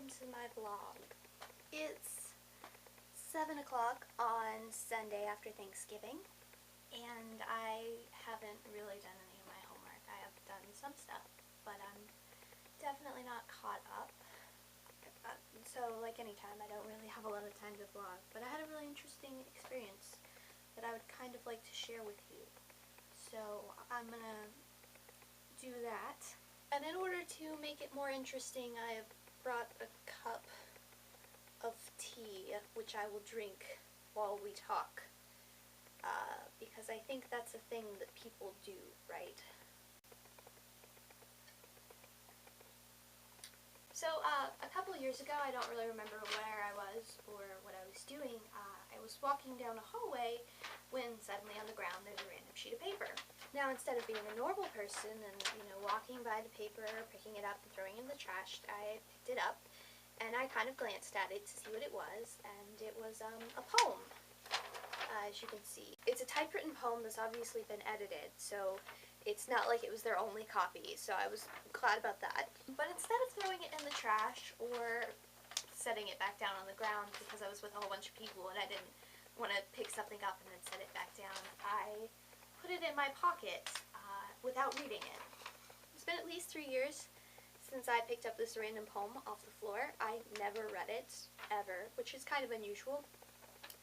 welcome to my vlog. It's 7 o'clock on Sunday after Thanksgiving, and I haven't really done any of my homework. I have done some stuff, but I'm definitely not caught up. So like anytime, I don't really have a lot of time to vlog, but I had a really interesting experience that I would kind of like to share with you. So I'm gonna do that. And in order to make it more interesting, I have brought a cup of tea, which I will drink while we talk, because I think that's a thing that people do, right? So, a couple years ago, I don't really remember where I was or what I was doing, I was walking down a hallway when suddenly on the ground there's a random sheet of paper. Now, instead of being a normal person and, walking by the paper, picking it up and throwing it in the trash, I picked it up and I kind of glanced at it to see what it was, and it was a poem, as you can see. It's a typewritten poem that's obviously been edited, so it's not like it was their only copy, so I was glad about that. But instead of throwing it in the trash or setting it back down on the ground, because I was with a whole bunch of people and I didn't want to pick something up and then set it back down, I put it in my pocket without reading it. It's been at least 3 years since I picked up this random poem off the floor. I never read it, ever, which is kind of unusual.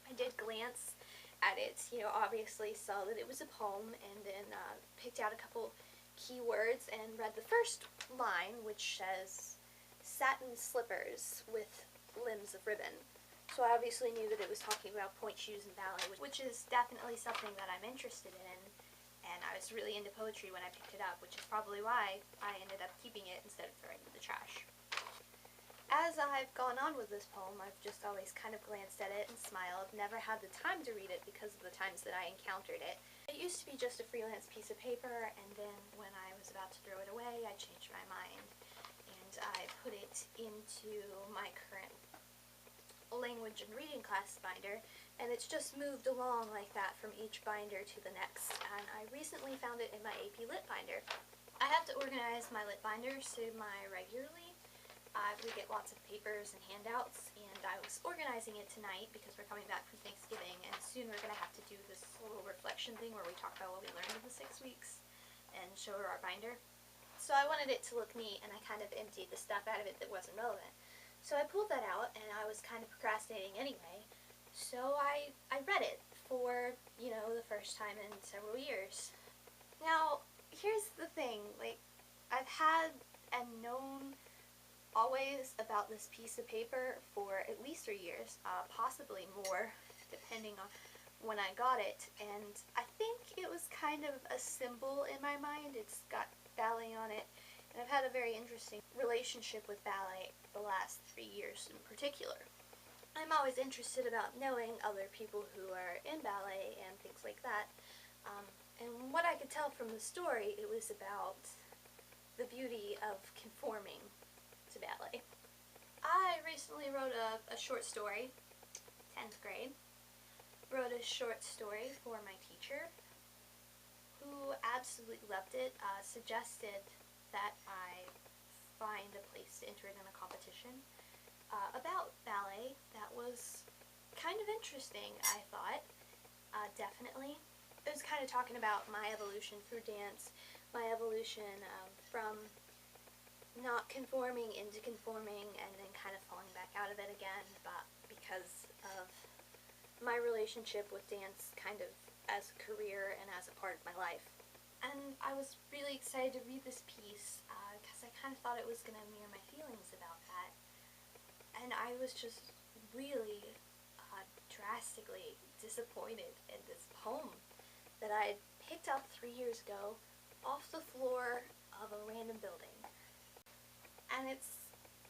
I did glance at it, obviously saw that it was a poem, and then picked out a couple keywords and read the first line, which says, "Satin slippers with limbs of ribbon." So I obviously knew that it was talking about pointe shoes and ballet, which is definitely something that I'm interested in, and I was really into poetry when I picked it up, which is probably why I ended up keeping it instead of throwing it in the trash. As I've gone on with this poem, I've just always kind of glanced at it and smiled, never had the time to read it because of the times that I encountered it. It used to be just a freelance piece of paper, and then when I was about to throw it away, I changed my mind, and I put it into my current language and reading class binder, and it's just moved along like that from each binder to the next, and I recently found it in my AP Lit binder. I have to organize my Lit binder semi-regularly. We get lots of papers and handouts, and I was organizing it tonight because we're coming back from Thanksgiving, and soon we're going to have to do this little reflection thing where we talk about what we learned in the 6 weeks and show her our binder. So I wanted it to look neat, and I kind of emptied the stuff out of it that wasn't relevant. So I pulled that out, and I was kind of procrastinating anyway, so I read it for, the first time in several years. Now, here's the thing, I've had and known always about this piece of paper for at least 3 years, possibly more, depending on when I got it, and I think it was kind of a symbol in my mind. It's got ballet on it, and I've had a very interesting relationship with ballet the last 3 years in particular. I'm always interested about knowing other people who are in ballet and things like that, and what I could tell from the story, it was about the beauty of conforming to ballet. I recently wrote a short story, 10th grade. Wrote a short story for my teacher, who absolutely loved it, suggested that I find a place to enter it in a competition about ballet. That was kind of interesting, I thought, definitely. It was kind of talking about my evolution through dance, my evolution from not conforming into conforming, and then kind of falling back out of it again, but because of my relationship with dance kind of as a career and as a part of my life. And I was really excited to read this piece because I kind of thought it was going to mirror my feelings about that. And I was just really drastically disappointed in this poem that I had picked up 3 years ago off the floor of a random building. And it's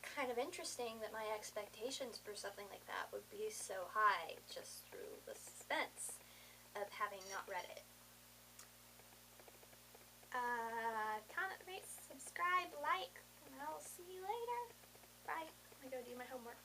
kind of interesting that my expectations for something like that would be so high just through the suspense of having not read it. Comment, rate, subscribe, like, and I'll see you later. Bye. I'm gonna go do my homework.